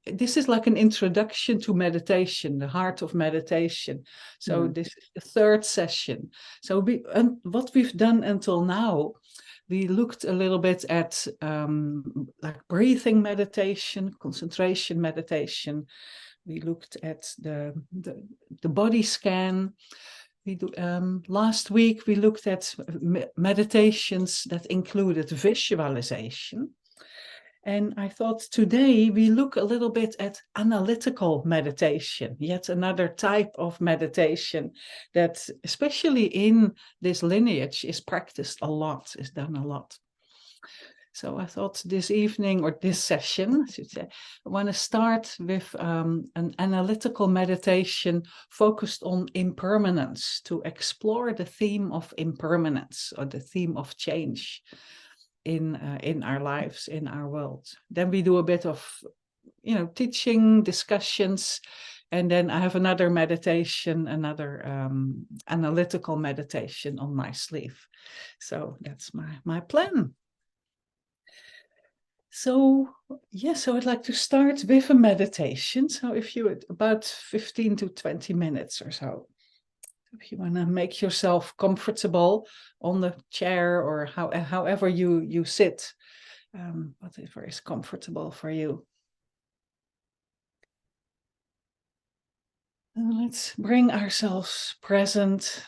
this is like an introduction to meditation, the heart of meditation. So this is the third session. So what we've done until now, we looked a little bit at like breathing meditation, concentration meditation. We looked at the body scan. Last week we looked at meditations that included visualization. And I thought today we look a little bit at analytical meditation, yet another type of meditation that, especially in this lineage, is practiced a lot, is done a lot. So I thought this evening, or this session, I should say, I want to start with an analytical meditation focused on impermanence, to explore the theme of impermanence, or the theme of change in our lives, in our world. Then we do a bit of, teaching, discussions, and then I have another meditation, another analytical meditation on my sleeve. So that's my plan. So, so I'd like to start with a meditation. So if you, about 15 to 20 minutes or so, if you want to make yourself comfortable on the chair, or however you sit, whatever is comfortable for you. And let's bring ourselves present.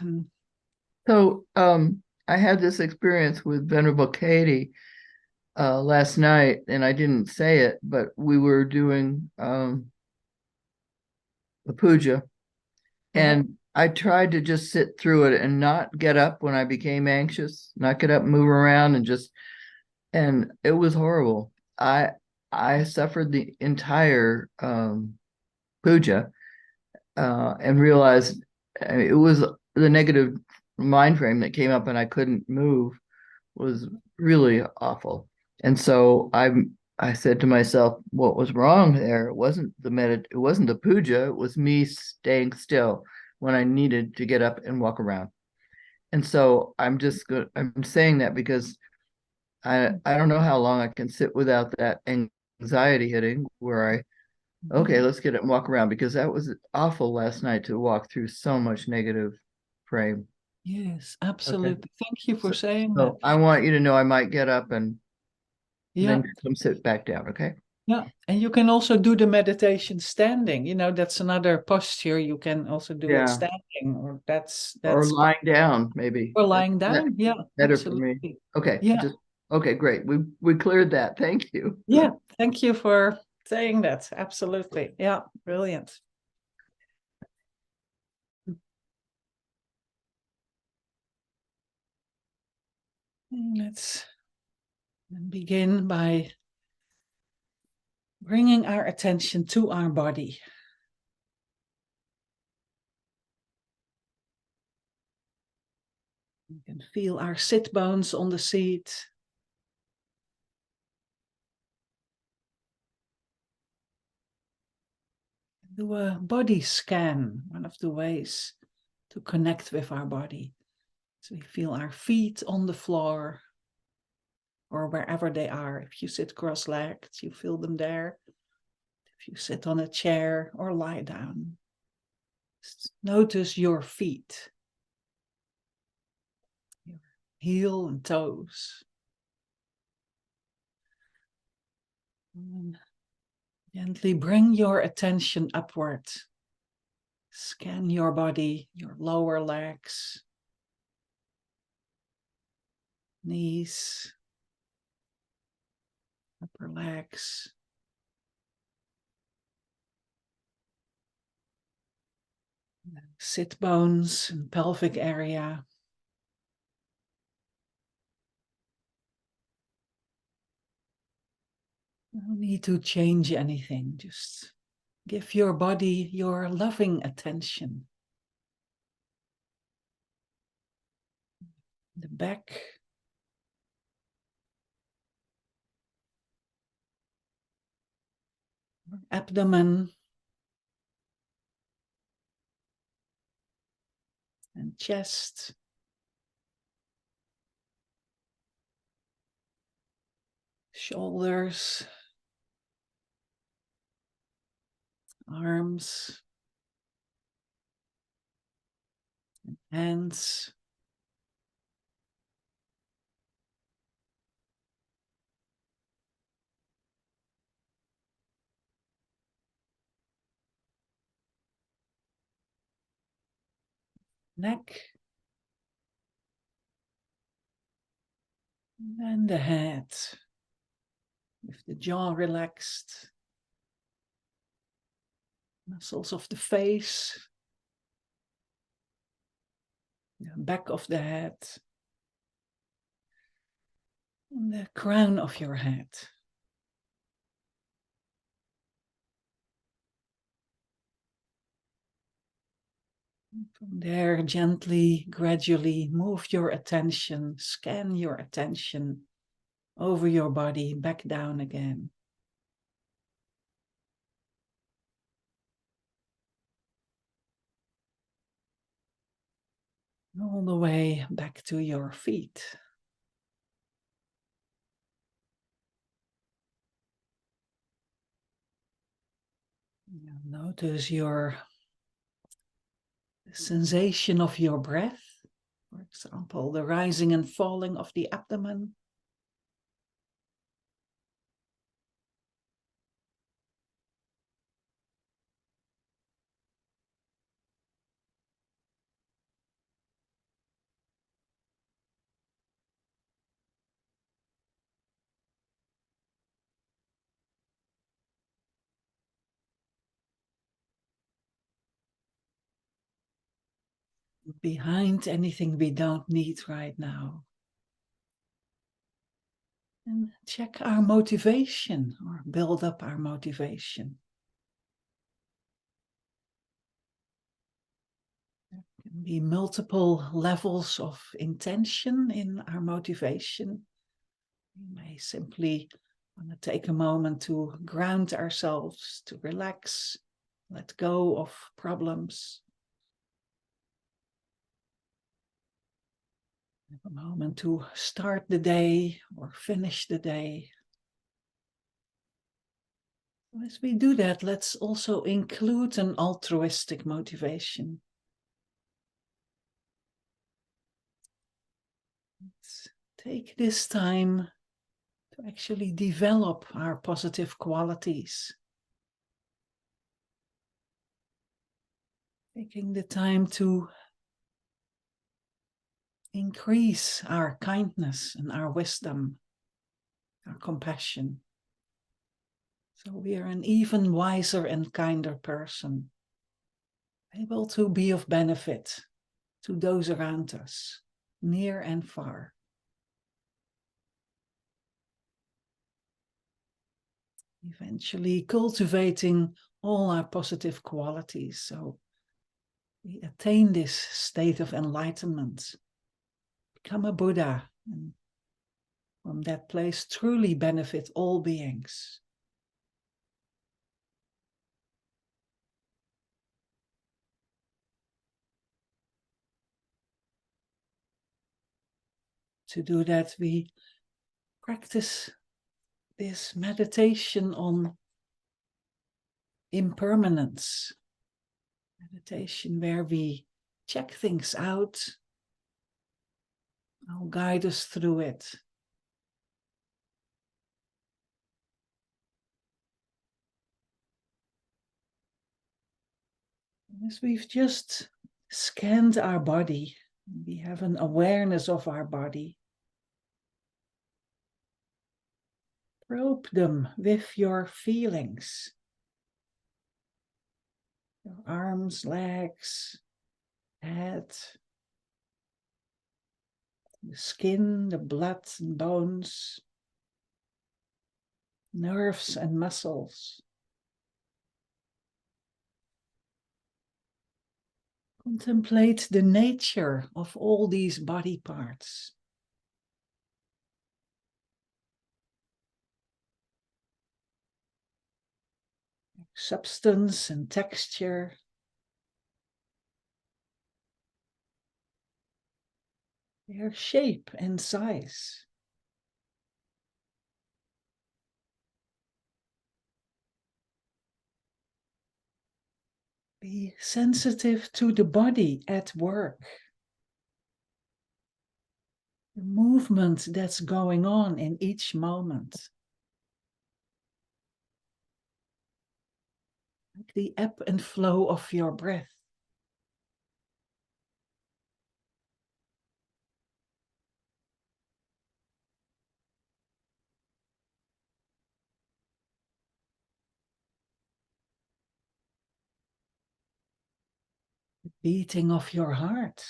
So I had this experience with Venerable Katie last night, and I didn't say it, but we were doing the puja, and I tried to just sit through it and not get up when I became anxious, not get up and move around, and it was horrible. I suffered the entire puja and realized it was the negative mind frame that came up, and I couldn't move, was really awful. And so I said to myself, what was wrong there? It wasn't it wasn't the puja, it was me staying still when I needed to get up and walk around. And so I'm saying that because I don't know how long I can sit without that anxiety hitting, where okay, let's get up and walk around, because that was awful last night, to walk through so much negative frame. Yes, absolutely. Okay. Thank you for saying that. that. I want you to know I might get up and then come sit back down, okay? Yeah, and you can also do the meditation standing. That's another posture. You can also do it standing, or that's or lying down, maybe. Or lying down. Yeah, better absolutely. for me. Okay. Yeah. Okay, great. We cleared that. Thank you. Yeah, thank you for saying that. Absolutely. Yeah, brilliant. Let's begin by bringing our attention to our body. You can feel our sit bones on the seat. Do a body scan, one of the ways to connect with our body. So we feel our feet on the floor, or wherever they are. If you sit cross-legged, you feel them there. If you sit on a chair or lie down, just notice your feet, your heel and toes. And gently bring your attention upward. Scan your body, your lower legs, knees, upper legs. Sit bones and pelvic area. No need to change anything, just give your body your loving attention. The back, abdomen, and chest. Shoulders, arms, hands, neck, and the head, with the jaw relaxed, muscles of the face, the back of the head, and the crown of your head. From there, gently, gradually move your attention, scan your attention over your body, back down again. All the way back to your feet. Notice your sensation of your breath. For example, the rising and falling of the abdomen. Behind anything we don't need right now. And check our motivation, or build up our motivation. There can be multiple levels of intention in our motivation. We may simply want to take a moment to ground ourselves, to relax, let go of problems. Have a moment to start the day or finish the day. As we do that, let's also include an altruistic motivation. Let's take this time to actually develop our positive qualities. Taking the time to increase our kindness and our wisdom, our compassion. So we are an even wiser and kinder person, able to be of benefit to those around us, near and far. Eventually cultivating all our positive qualities, so we attain this state of enlightenment, become a Buddha, and from that place truly benefit all beings. To do that, we practice this meditation on impermanence. Meditation where we check things out. I'll guide us through it. As we've just scanned our body, we have an awareness of our body. Probe them with your feelings. Your arms, legs, head, the skin, the blood and bones, nerves and muscles. Contemplate the nature of all these body parts. Substance and texture. Their shape and size. Be sensitive to the body at work. The movement that's going on in each moment. Like the ebb and flow of your breath. The beating of your heart.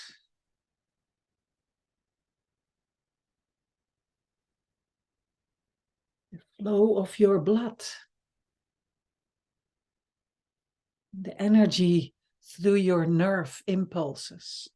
The flow of your blood. The energy through your nerve impulses.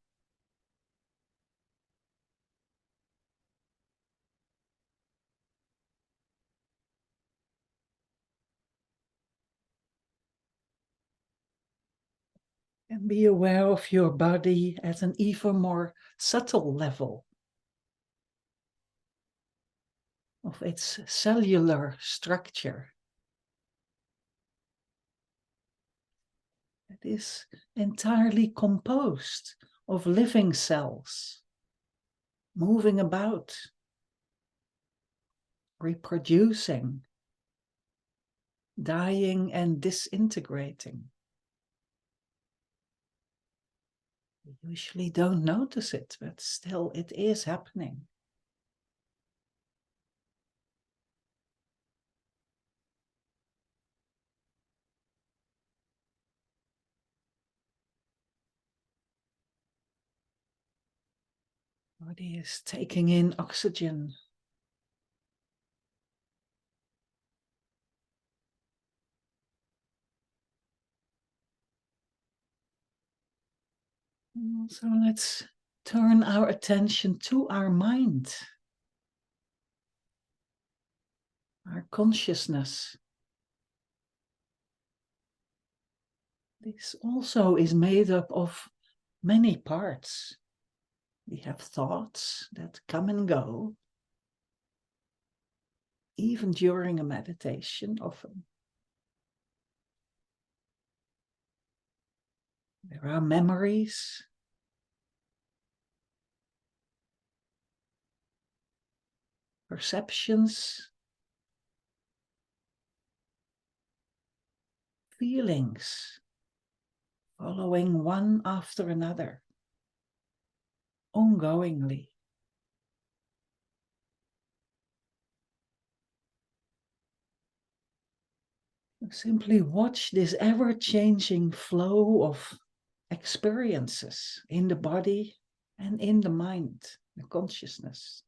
And be aware of your body at an even more subtle level of its cellular structure. It is entirely composed of living cells, moving about, reproducing, dying and disintegrating. We usually don't notice it, but still it is happening. Body is taking in oxygen. So let's turn our attention to our mind, our consciousness. This also is made up of many parts. We have thoughts that come and go, even during a meditation often. There are memories, perceptions, feelings, following one after another, ongoingly. Simply watch this ever-changing flow of experiences in the body and in the mind, the consciousness.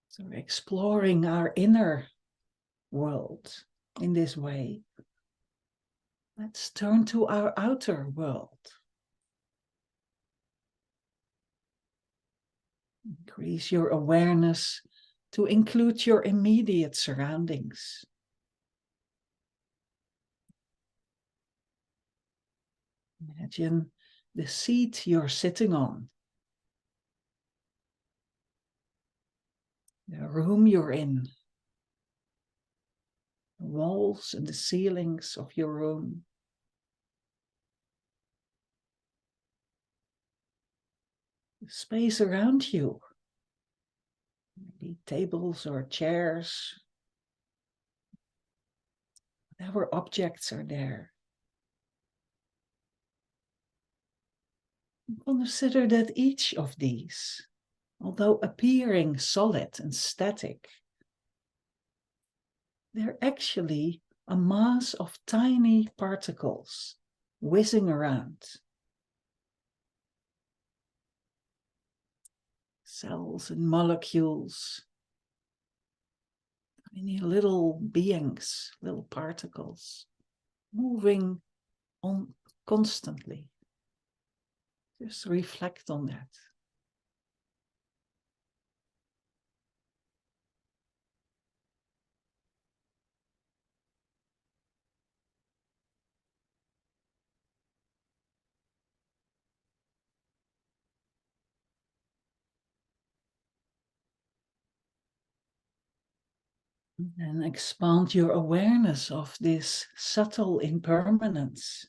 So exploring our inner world in this way. Let's turn to our outer world. Increase your awareness to include your immediate surroundings. Imagine the seat you're sitting on, the room you're in, the walls and the ceilings of your room. The space around you, maybe tables or chairs, whatever objects are there. Consider that each of these, although appearing solid and static, they're actually a mass of tiny particles whizzing around. Cells and molecules, tiny little beings, little particles, moving on constantly. Just reflect on that. And expand your awareness of this subtle impermanence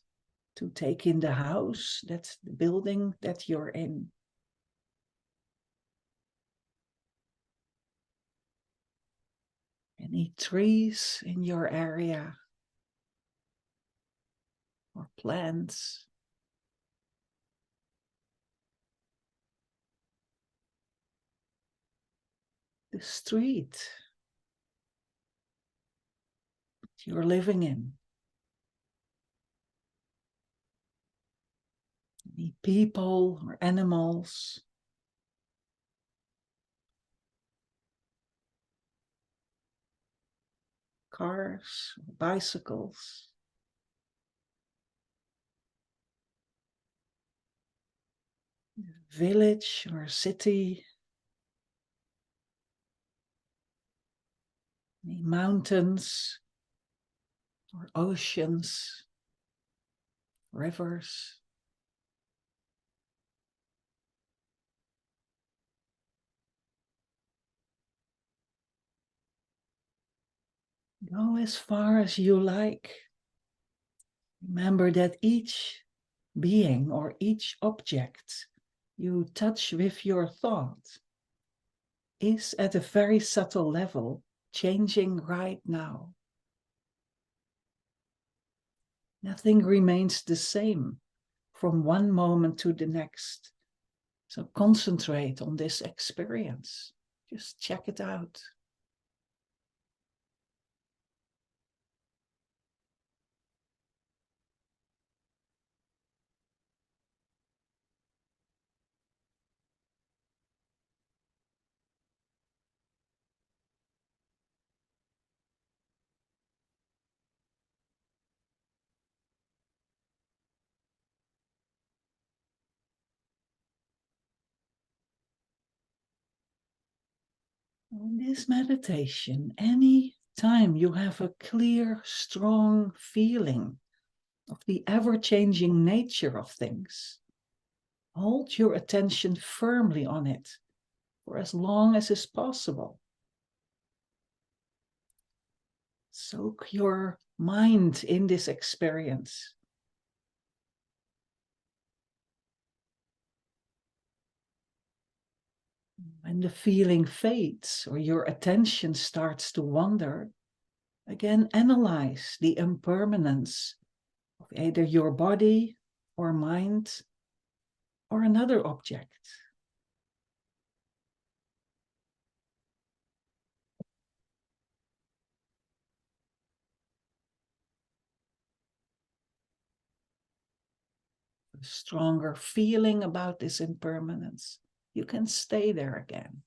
to take in the house, that's the building that you're in. Any trees in your area or plants. The street that you're living in. Any people or animals. Cars, bicycles. Village or city. Any mountains or oceans, rivers. Go as far as you like. Remember that each being or each object you touch with your thought is at a very subtle level changing right now. Nothing remains the same from one moment to the next. So concentrate on this experience. Just check it out. In this meditation, any time you have a clear, strong feeling of the ever-changing nature of things, hold your attention firmly on it for as long as is possible. Soak your mind in this experience. When the feeling fades or your attention starts to wander, again analyze the impermanence of either your body or mind or another object. A stronger feeling about this impermanence, you can stay there again.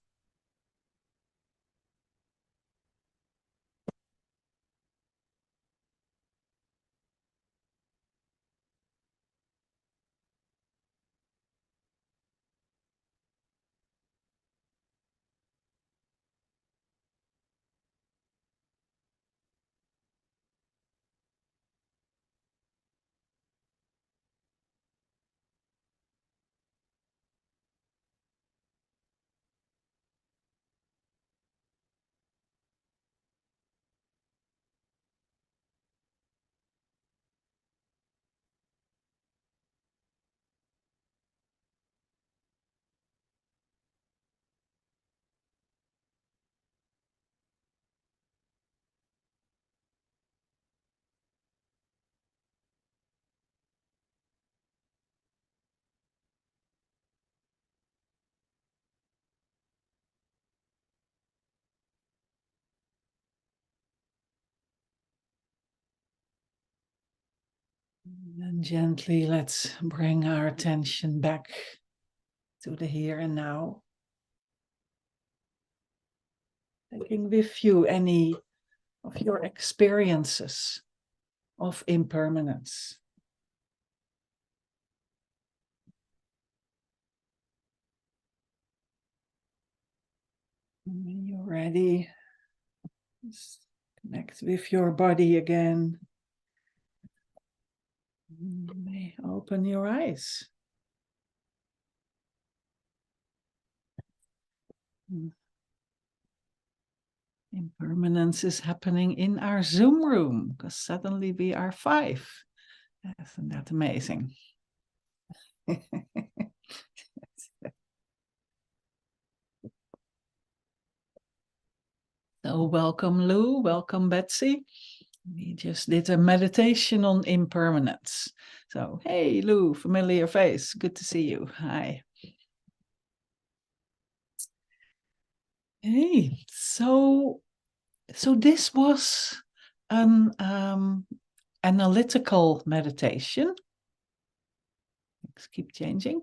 And gently let's bring our attention back to the here and now. Taking with you any of your experiences of impermanence. And when you're ready, just connect with your body again. You may open your eyes. Impermanence is happening in our Zoom room because suddenly we are 5. Isn't that amazing? So welcome Lou, welcome Betsy. We just did a meditation on impermanence. So hey Lou, familiar face, good to see you. Hi. Hey, so this was an analytical meditation. Let's keep changing.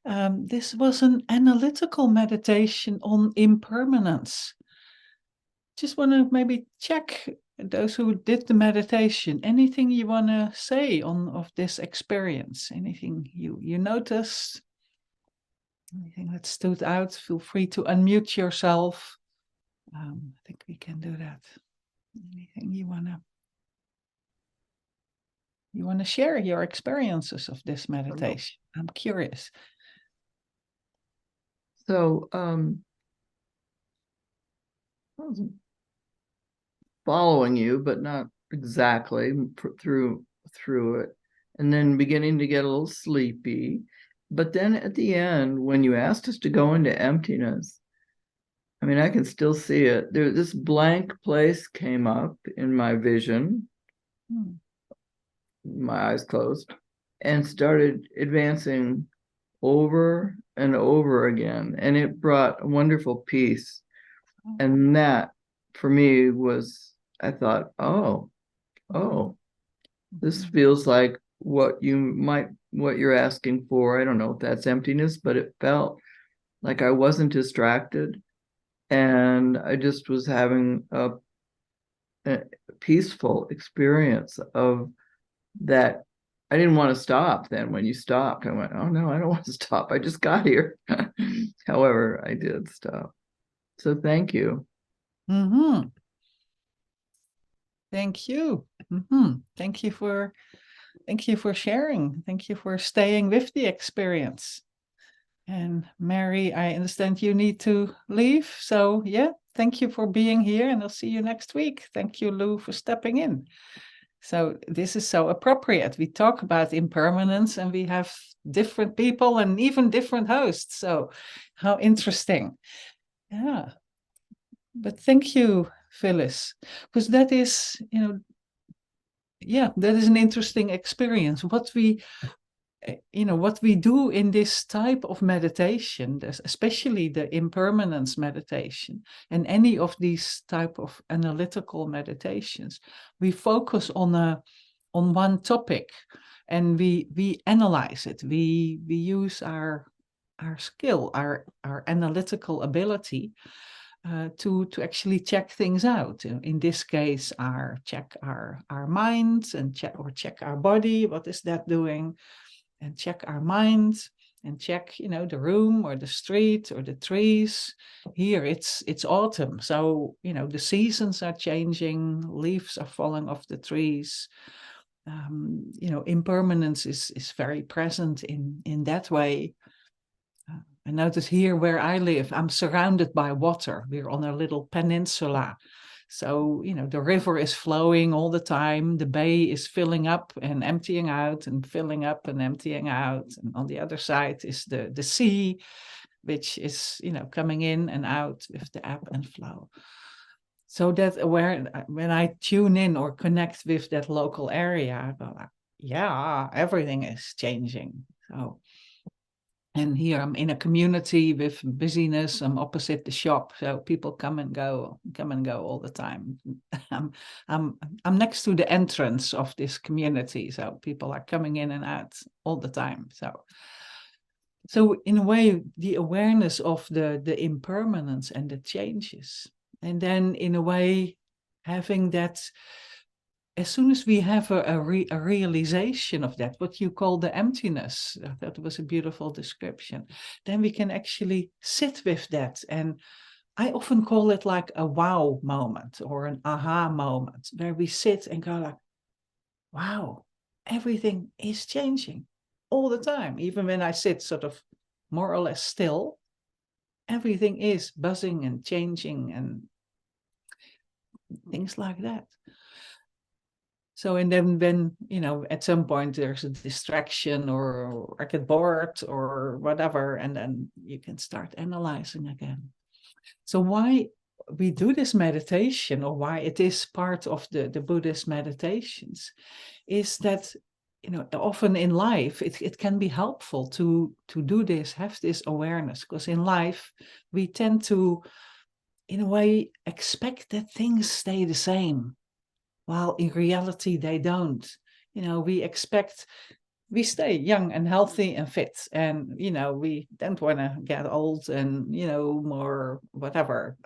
This was an analytical meditation on impermanence. Just want to maybe check those who did the meditation. Anything you want to say of this experience? Anything you noticed? Anything that stood out? Feel free to unmute yourself. I think we can do that. Anything you wanna share your experiences of this meditation? I'm curious. So I wasn't following you, but not exactly through it, and then beginning to get a little sleepy. But then at the end, when you asked us to go into emptiness, I mean, I can still see it. This blank place came up in my vision, my eyes closed, and started advancing over and over again. And it brought a wonderful peace. And that for me was, I thought, oh, this feels like what you're asking for. I don't know if that's emptiness, but it felt like I wasn't distracted. And I just was having a peaceful experience of that. I didn't want to stop then. When you stopped, I went, oh no, I don't want to stop. I just got here. However, I did stop. So thank you. Mm-hmm. Thank you. Mm-hmm. Thank you for sharing. Thank you for staying with the experience. And Mary, I understand you need to leave. So yeah, thank you for being here, and I'll see you next week. Thank you, Lou, for stepping in. So this is so appropriate. We talk about impermanence and we have different people and even different hosts. So how interesting. Yeah. But thank you, Phyllis, because that is, that is an interesting experience. What we do in this type of meditation, especially the impermanence meditation and any of these type of analytical meditations, we focus on one topic and we analyze it. We use our skill, our analytical ability to actually check things out. In this case, check our minds and check our body. What is that doing? And check our minds and check, the room or the street or the trees. Here it's autumn, so the seasons are changing, leaves are falling off the trees. Impermanence is very present in that way. I notice here where I live, I'm surrounded by water. We're on a little peninsula. So, the river is flowing all the time. The bay is filling up and emptying out and filling up and emptying out. And on the other side is the sea, which is, coming in and out with the ebb and flow. So that when I tune in or connect with that local area, I go like, yeah, everything is changing. So, and here I'm in a community with busyness. I'm opposite the shop, so people come and go all the time. I'm next to the entrance of this community, so people are coming in and out all the time. So in a way, the awareness of the impermanence and the changes, and then in a way, having that. As soon as we have a realization of that, what you call the emptiness, that was a beautiful description, then we can actually sit with that. And I often call it like a wow moment or an aha moment, where we sit and go like, wow, everything is changing all the time. Even when I sit sort of more or less still, everything is buzzing and changing. And things like that. So, and then when, at some point there's a distraction or I get bored or whatever, and then you can start analyzing again. So why we do this meditation, or why it is part of the Buddhist meditations, is that, often in life it can be helpful to do this, have this awareness, because in life we tend to, in a way, expect that things stay the same, while in reality they don't. We stay young and healthy and fit, and we don't want to get old and more whatever,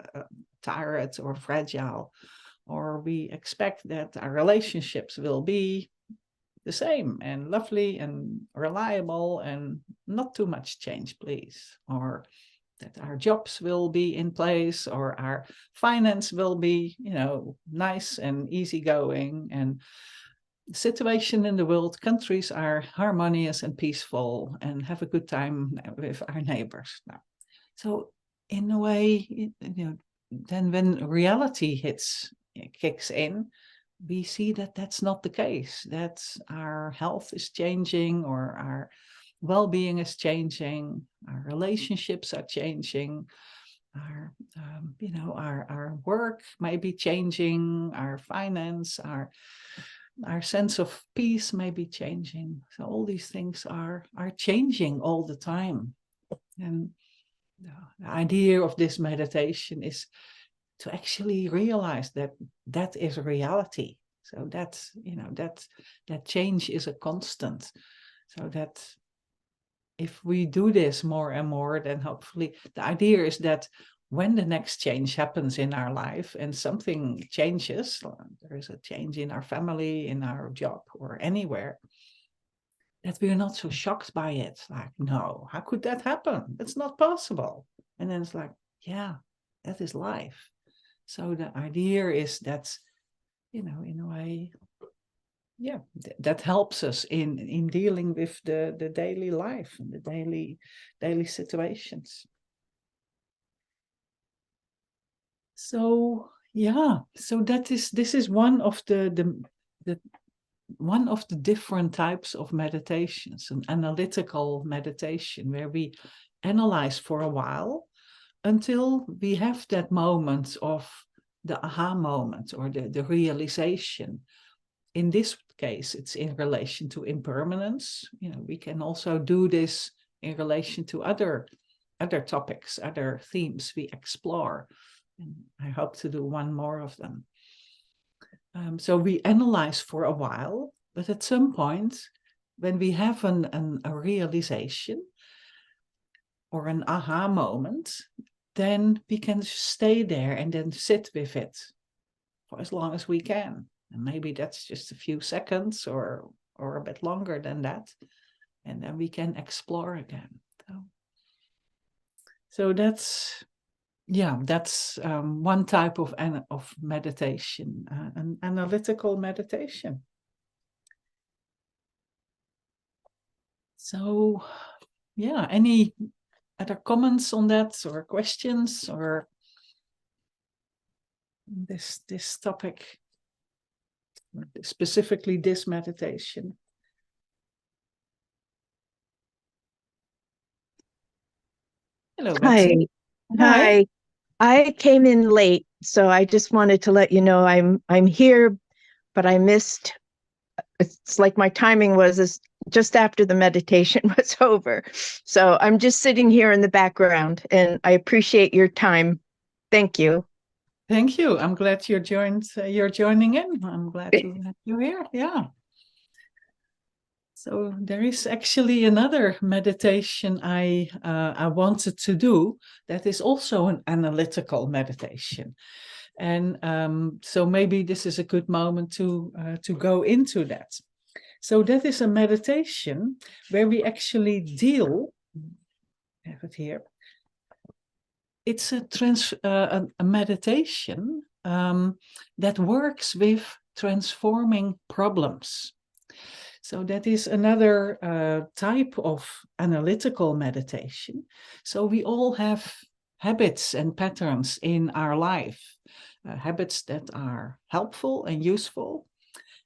tired or fragile, or we expect that our relationships will be the same and lovely and reliable and not too much change, please, or that our jobs will be in place, or our finance will be nice and easygoing, and the situation in the world, countries are harmonious and peaceful and have a good time with our neighbors. Now, so in a way, then when reality kicks in, we see that that's not the case, that our health is changing, or our well-being is changing, our relationships are changing, our work may be changing, our finance, our sense of peace may be changing. So all these things are changing all the time. And the idea of this meditation is to actually realize that is reality. So that's, that change is a constant. So that if we do this more and more, then hopefully the idea is that when the next change happens in our life and something changes, there is a change in our family, in our job, or anywhere, that we're not so shocked by it. Like, no, how could that happen? It's not possible. And then it's like, yeah, that is life. So the idea is that, in a way, yeah, that helps us in dealing with the daily life and the daily situations. So yeah, so this is one of the one of the different types of meditations, an analytical meditation, where we analyze for a while until we have that moment of the aha moment, or the realization. In this case, it's in relation to impermanence. We can also do this in relation to other topics, other themes we explore. And I hope to do one more of them. So we analyze for a while, but at some point, when we have a realization or an aha moment, then we can stay there and then sit with it for as long as we can. And maybe that's just a few seconds or a bit longer than that. And then we can explore again. So that's one type of meditation, an analytical meditation. So, yeah, any other comments on that, or questions, or this topic, specifically this meditation? Hello, Betsy. Hi. Hi. I came in late, so I just wanted to let you know I'm here, but I missed. It's like my timing was just after the meditation was over. So I'm just sitting here in the background, and I appreciate your time. Thank you. Thank you. I'm glad you're joining in. I'm glad to have you here. Yeah. So there is actually another meditation I wanted to do that is also an analytical meditation, and so maybe this is a good moment to go into that. So that is a meditation where we actually deal. I have it here. It's a meditation that works with transforming problems. So that is another type of analytical meditation. So we all have habits and patterns in our life. habits that are helpful and useful,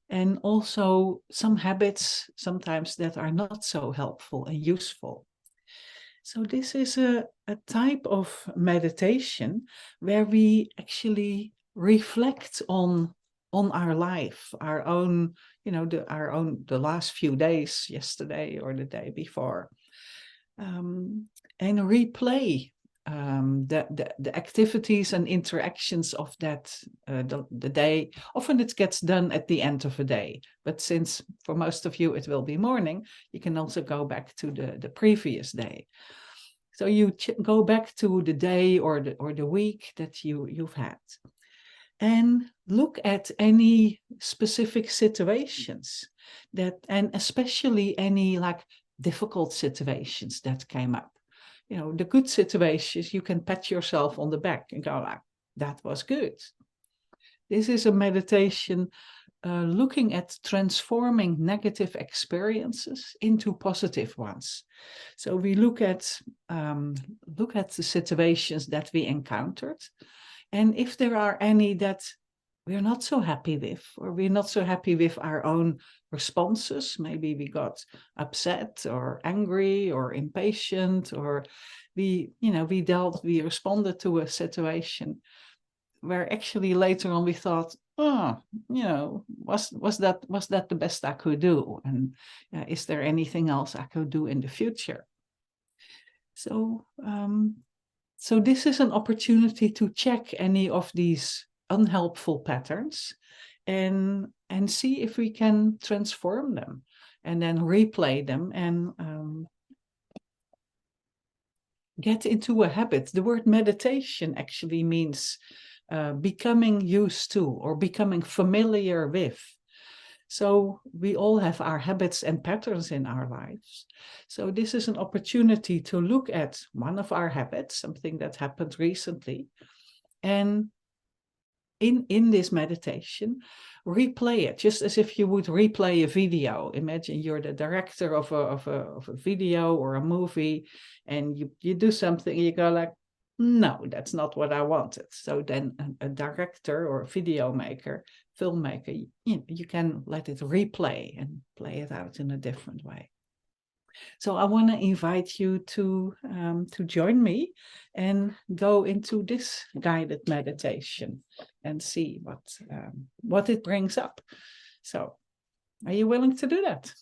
and also some habits sometimes that are not so helpful and useful. So this is a type of meditation where we actually reflect on our life, our own, the last few days, yesterday or the day before, and replay the activities and interactions of that the day. Often it gets done at the end of a day, but since for most of you it will be morning, you can also go back to the previous day. So you go back to the day or the week that you've had, and look at any specific situations and especially any like difficult situations that came up. The good situations, you can pat yourself on the back and go like, that was good. This is a meditation looking at transforming negative experiences into positive ones. So we look at the situations that we encountered, and if there are any that we're not so happy with, or we're not so happy with our own responses, maybe we got upset or angry or impatient, or we responded to a situation where actually later on we thought, was that the best I could do? And is there anything else I could do in the future? So this is an opportunity to check any of these unhelpful patterns and see if we can transform them, and then replay them and get into a habit. The word meditation actually means becoming used to or becoming familiar with. So we all have our habits and patterns in our lives. So this is an opportunity to look at one of our habits, something that happened recently, and in this meditation, replay it just as if you would replay a video. Imagine you're the director of a video or a movie, and you do something, and you go like, no, that's not what I wanted. So then a director or a filmmaker, you can let it replay and play it out in a different way. So I want to invite you to join me and go into this guided meditation and see what it brings up. So are you willing to do that?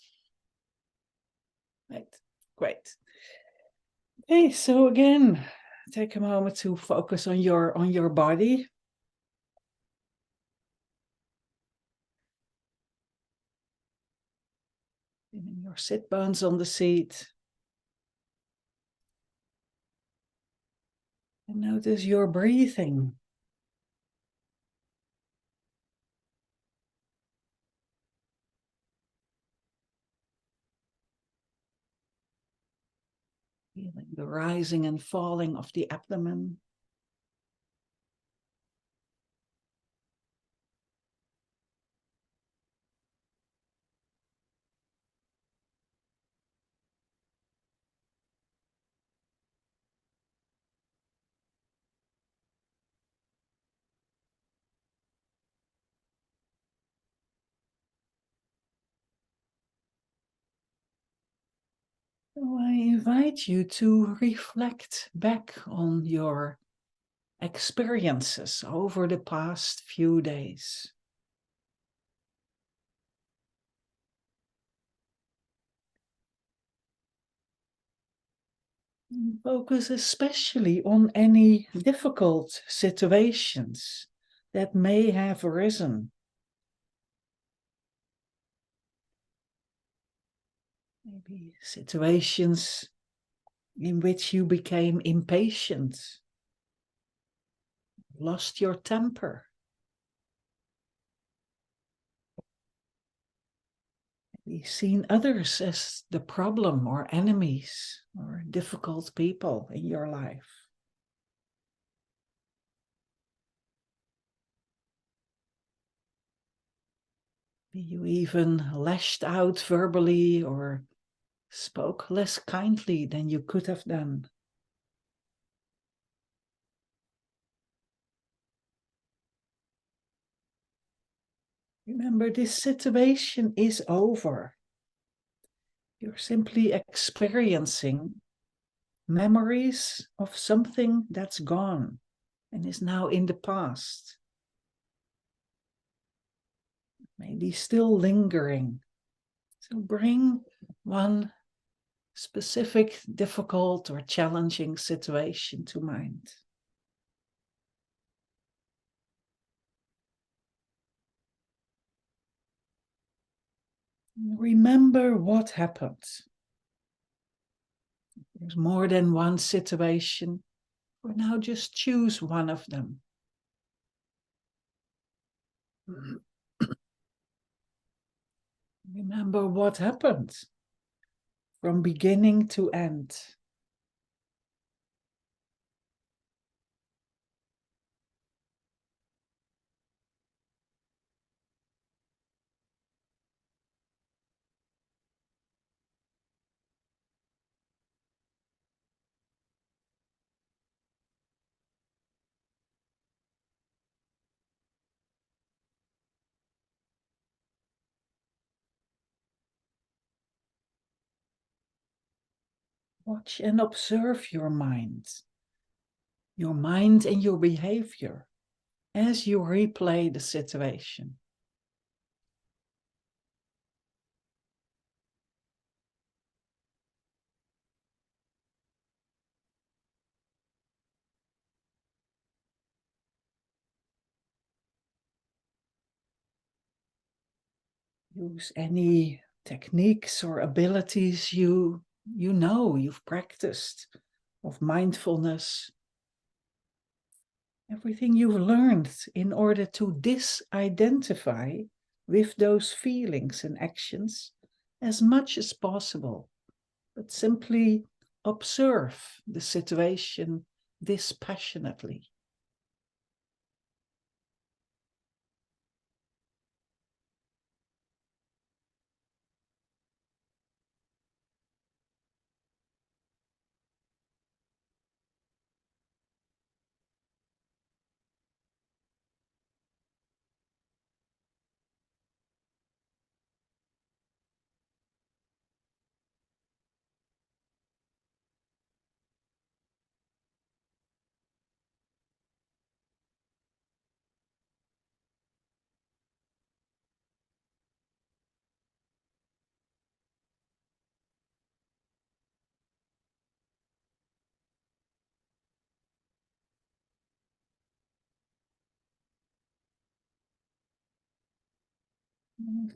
Right, great. Okay, so again, take a moment to focus on your body. And your sit bones on the seat. And notice your breathing. Feeling the rising and falling of the abdomen. So I invite you to reflect back on your experiences over the past few days. Focus especially on any difficult situations that may have arisen. Maybe situations in which you became impatient, lost your temper. Maybe seen others as the problem or enemies or difficult people in your life. You even lashed out verbally or spoke less kindly than you could have done. Remember, this situation is over. You're simply experiencing memories of something that's gone and is now in the past. Maybe still lingering. So bring one specific difficult or challenging situation to mind. Remember what happened. There's more than one situation. For now, just choose one of them. Remember what happened from beginning to end. Watch and observe your mind and your behavior as you replay the situation. Use any techniques or abilities you've practiced of mindfulness. Everything you've learned in order to disidentify with those feelings and actions as much as possible, but simply observe the situation dispassionately.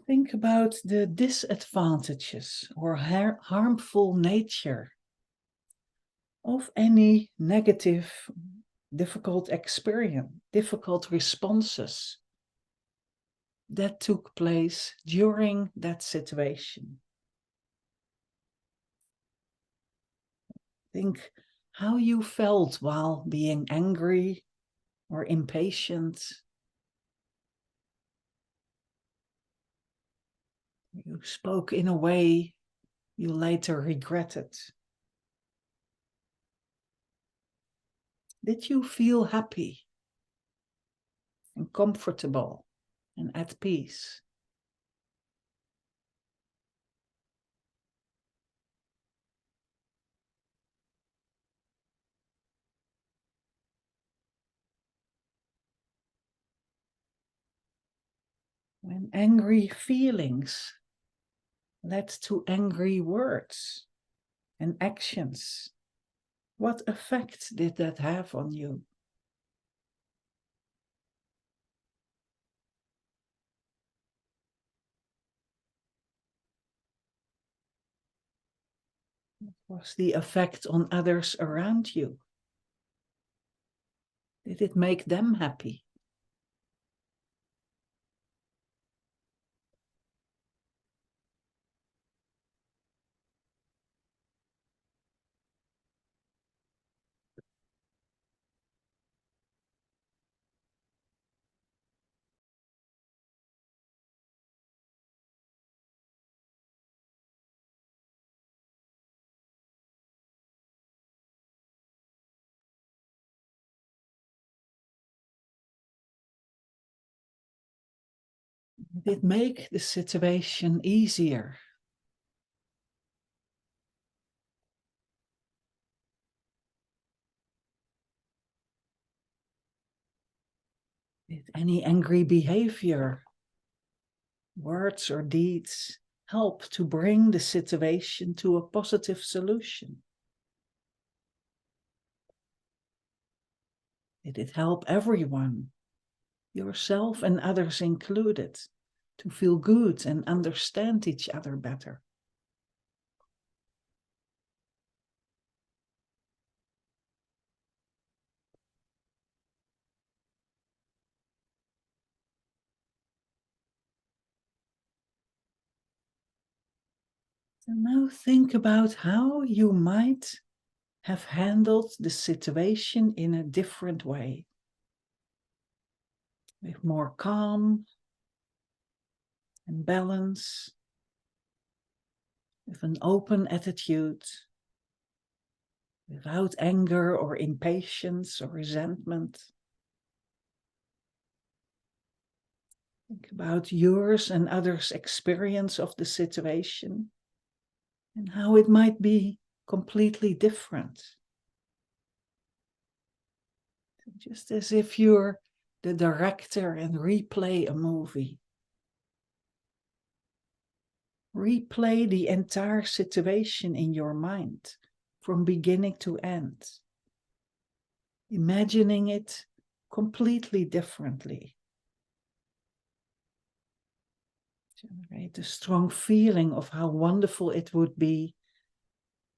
Think about the disadvantages or harmful nature of any negative, difficult experience, difficult responses that took place during that situation. Think how you felt while being angry or impatient. You spoke in a way you later regretted. Did you feel happy and comfortable and at peace? When angry feelings led to angry words and actions, what effect did that have on you? What was the effect on others around you? Did it make them happy? Did it make the situation easier? Did any angry behavior, words or deeds, help to bring the situation to a positive solution? Did it help everyone, yourself and others included, to feel good and understand each other better? So now think about how you might have handled the situation in a different way, with more calm and balance, with an open attitude, without anger or impatience or resentment. Think about yours and others' experience of the situation and how it might be completely different. Just as if you're the director and replay a movie. Replay the entire situation in your mind from beginning to end, imagining it completely differently. Generate a strong feeling of how wonderful it would be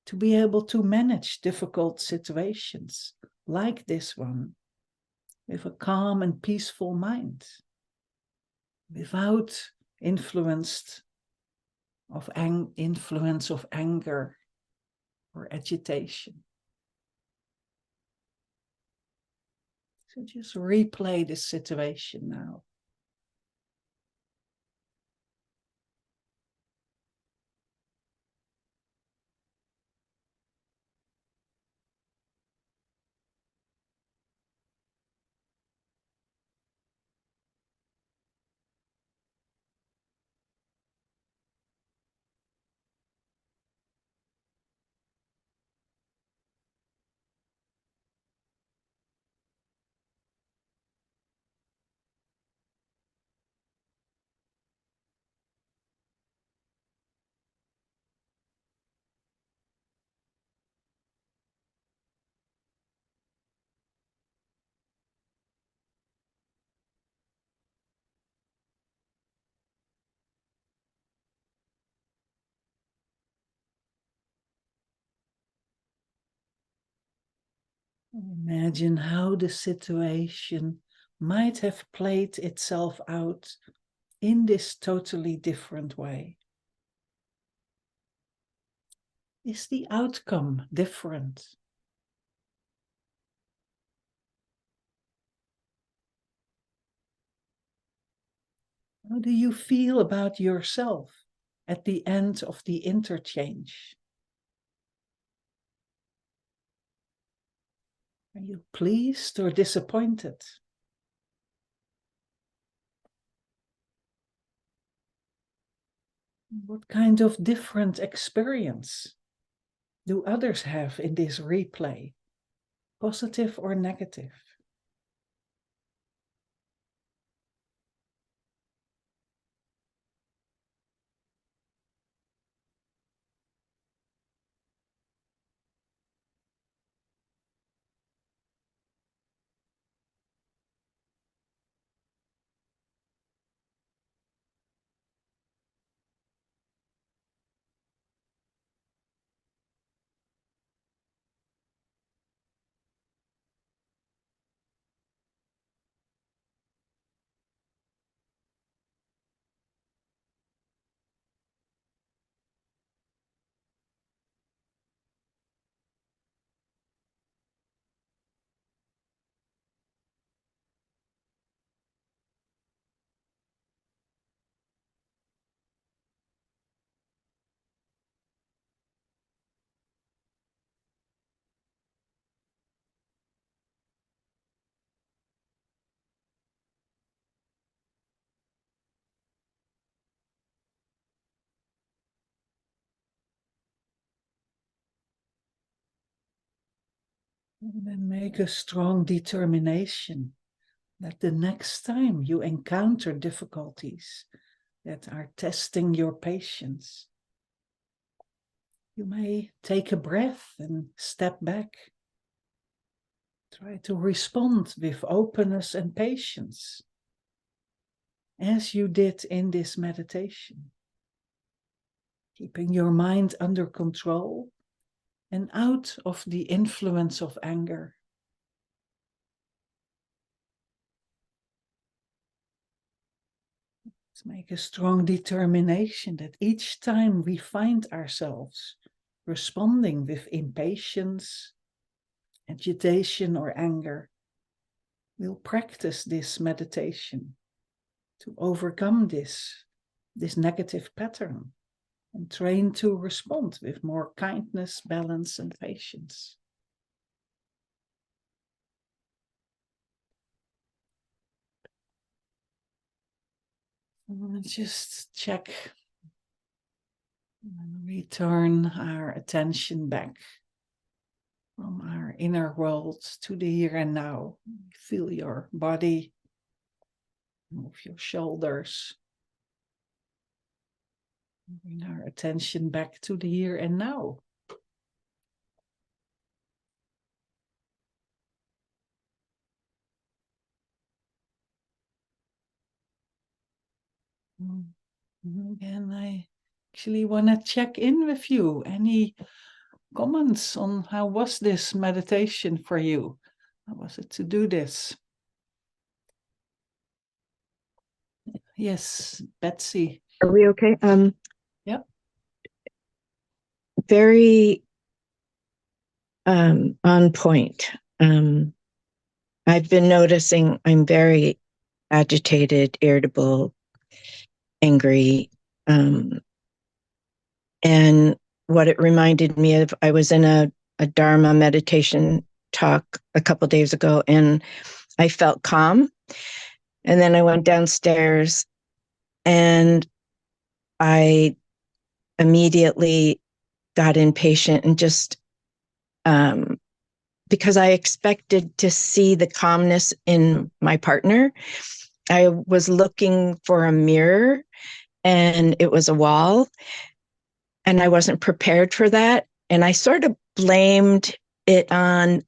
to be able to manage difficult situations like this one with a calm and peaceful mind, without influence of anger or agitation. So just replay this situation now. Imagine how the situation might have played itself out in this totally different way. Is the outcome different? How do you feel about yourself at the end of the interchange? Are you pleased or disappointed? What kind of different experience do others have in this replay, positive or negative? And then make a strong determination that the next time you encounter difficulties that are testing your patience, you may take a breath and step back. Try to respond with openness and patience, as you did in this meditation, keeping your mind under control and out of the influence of anger. Let's make a strong determination that each time we find ourselves responding with impatience, agitation, or anger, we'll practice this meditation to overcome this negative pattern and train to respond with more kindness, balance, and patience. And just check and return our attention back from our inner world to the here and now. Feel your body, move your shoulders. Bring our attention back to the here and now. Again, I actually want to check in with you. Any comments on how was this meditation for you? How was it to do this? Yes, Betsy. Are we okay? Yep. Very on point. I've been noticing I'm very agitated, irritable, angry. And what it reminded me of, I was in a Dharma meditation talk a couple days ago, and I felt calm. And then I went downstairs and I immediately got impatient and just because I expected to see the calmness in my partner. I was looking for a mirror and it was a wall, and I wasn't prepared for that. And I sort of blamed it on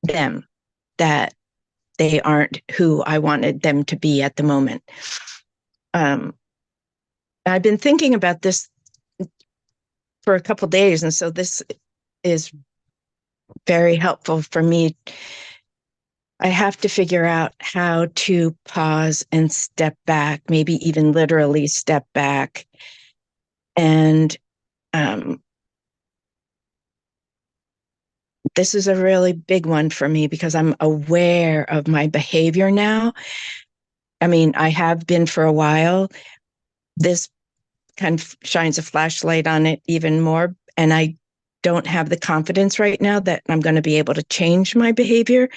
them, that they aren't who I wanted them to be at the moment. I've been thinking about this for a couple of days, and so this is very helpful for me. I have to figure out how to pause and step back, maybe even literally step back. And this is a really big one for me because I'm aware of my behavior now. I mean, I have been for a while. This kind of shines a flashlight on it even more. And I don't have the confidence right now that I'm going to be able to change my behavior,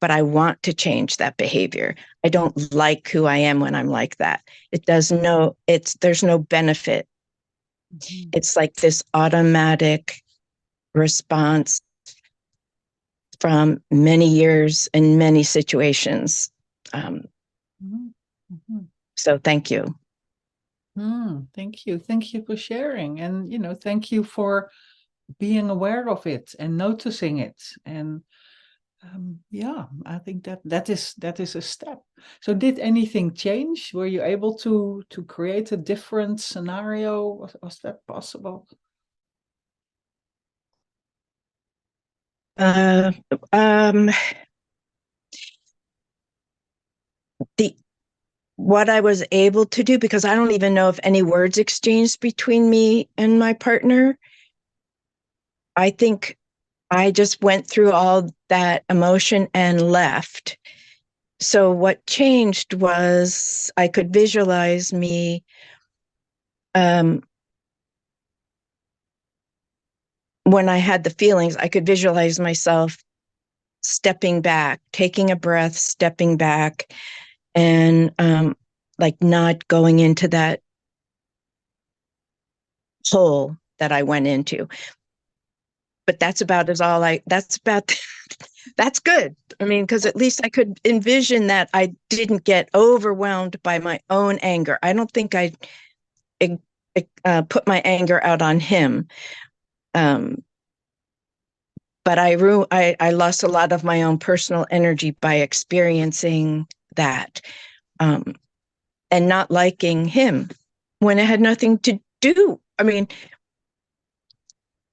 but I want to change that behavior. I don't like who I am when I'm like that. There's no benefit. Mm-hmm. It's like this automatic response from many years and many situations. So thank you. Thank you. Thank you for sharing. And, thank you for being aware of it and noticing it. And I think that is a step. So did anything change? Were you able to create a different scenario? Was that possible? What I was able to do, because I don't even know if any words exchanged between me and my partner. I think I just went through all that emotion and left. So what changed was I could visualize me when I had the feelings, I could visualize myself stepping back, taking a breath, stepping back, and like not going into that hole that I went into. but that's about that's good. I mean, because at least I could envision that I didn't get overwhelmed by my own anger. I don't think I put my anger out on him. But I lost a lot of my own personal energy by experiencing that, and not liking him when it had nothing to do. I mean,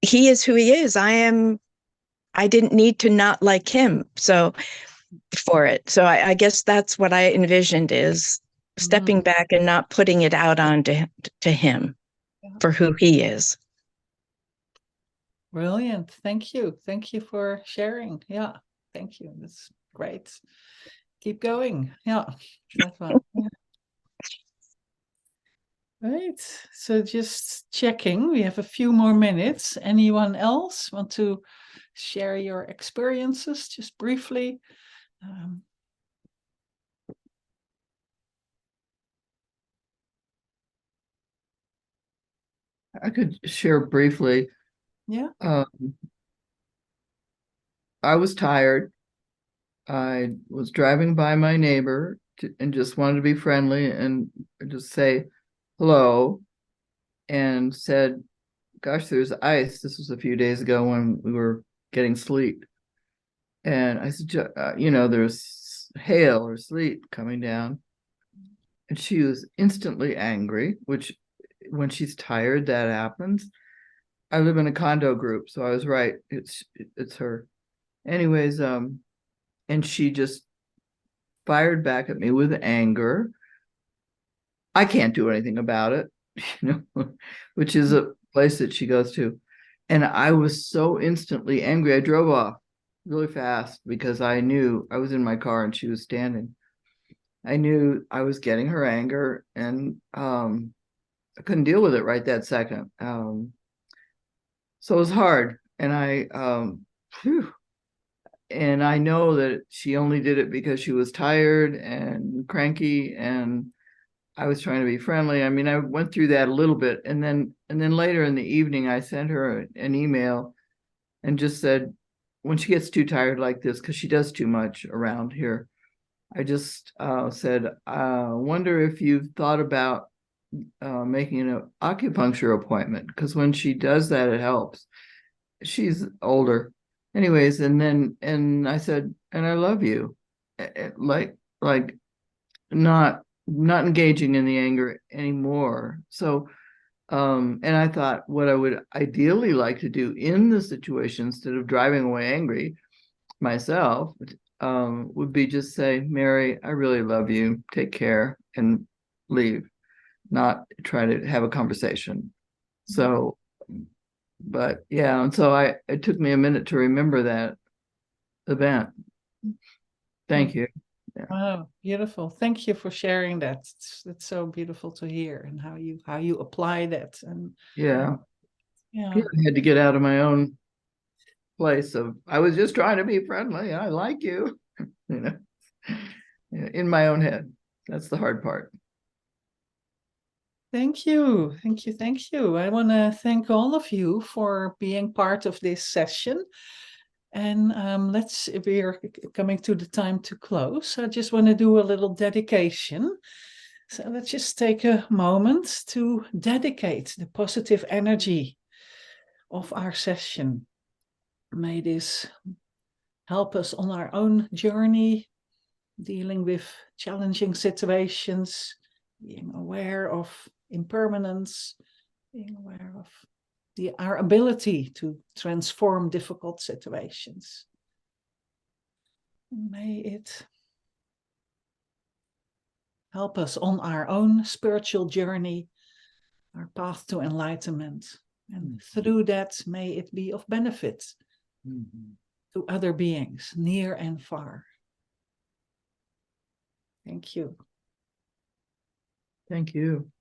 he is who he is. I didn't need to not like him. So for it. So I guess that's what I envisioned is stepping back and not putting it out on to him for who he is. Brilliant. Thank you. Thank you for sharing. Yeah. Thank you. That's great. Keep going. Yeah. That one. Yeah. Right. So just checking. We have a few more minutes. Anyone else want to share your experiences just briefly? I could share briefly. Yeah. I was tired. I was driving by my neighbor and just wanted to be friendly and just say hello, and said, gosh, there's ice. This was a few days ago when we were getting sleet. And I said, there's hail or sleet coming down. And she was instantly angry, which when she's tired, that happens. I live in a condo group, so I was right. It's her. Anyways, and she just fired back at me with anger. I can't do anything about it, which is a place that she goes to. And I was so instantly angry. I drove off really fast because I knew I was in my car and she was standing. I knew I was getting her anger, and I couldn't deal with it right that second. So it was hard. And I know that she only did it because she was tired and cranky, and I was trying to be friendly. I mean, I went through that a little bit, and then later in the evening, I sent her an email and just said, when she gets too tired like this, because she does too much around here, I just said, wonder if you've thought about making an acupuncture appointment, because when she does that, it helps. She's older. Anyways, and I said, and I love you. Like not engaging in the anger anymore. So and I thought what I would ideally like to do in the situation, instead of driving away angry myself, would be just say, Mary, I really love you. Take care, and leave, not try to have a conversation. So, but yeah, and so it took me a minute to remember that event. Thank you. Yeah. Wow, beautiful. Thank you for sharing that. It's so beautiful to hear, and how you apply that. And yeah, yeah. I had to get out of my own place of, I was just trying to be friendly. I like you, in my own head. That's the hard part. Thank you. Thank you. Thank you. I want to thank all of you for being part of this session. And we're coming to the time to close. I just want to do a little dedication. So let's just take a moment to dedicate the positive energy of our session. May this help us on our own journey, dealing with challenging situations, being aware of impermanence, being aware of our ability to transform difficult situations. May it help us on our own spiritual journey, our path to enlightenment. And through that, may it be of benefit to other beings, near and far. Thank you. Thank you.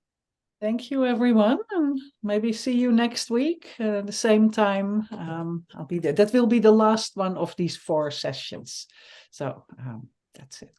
Thank you, everyone. And maybe see you next week at the same time. I'll be there. That will be the last one of these 4 sessions. So that's it.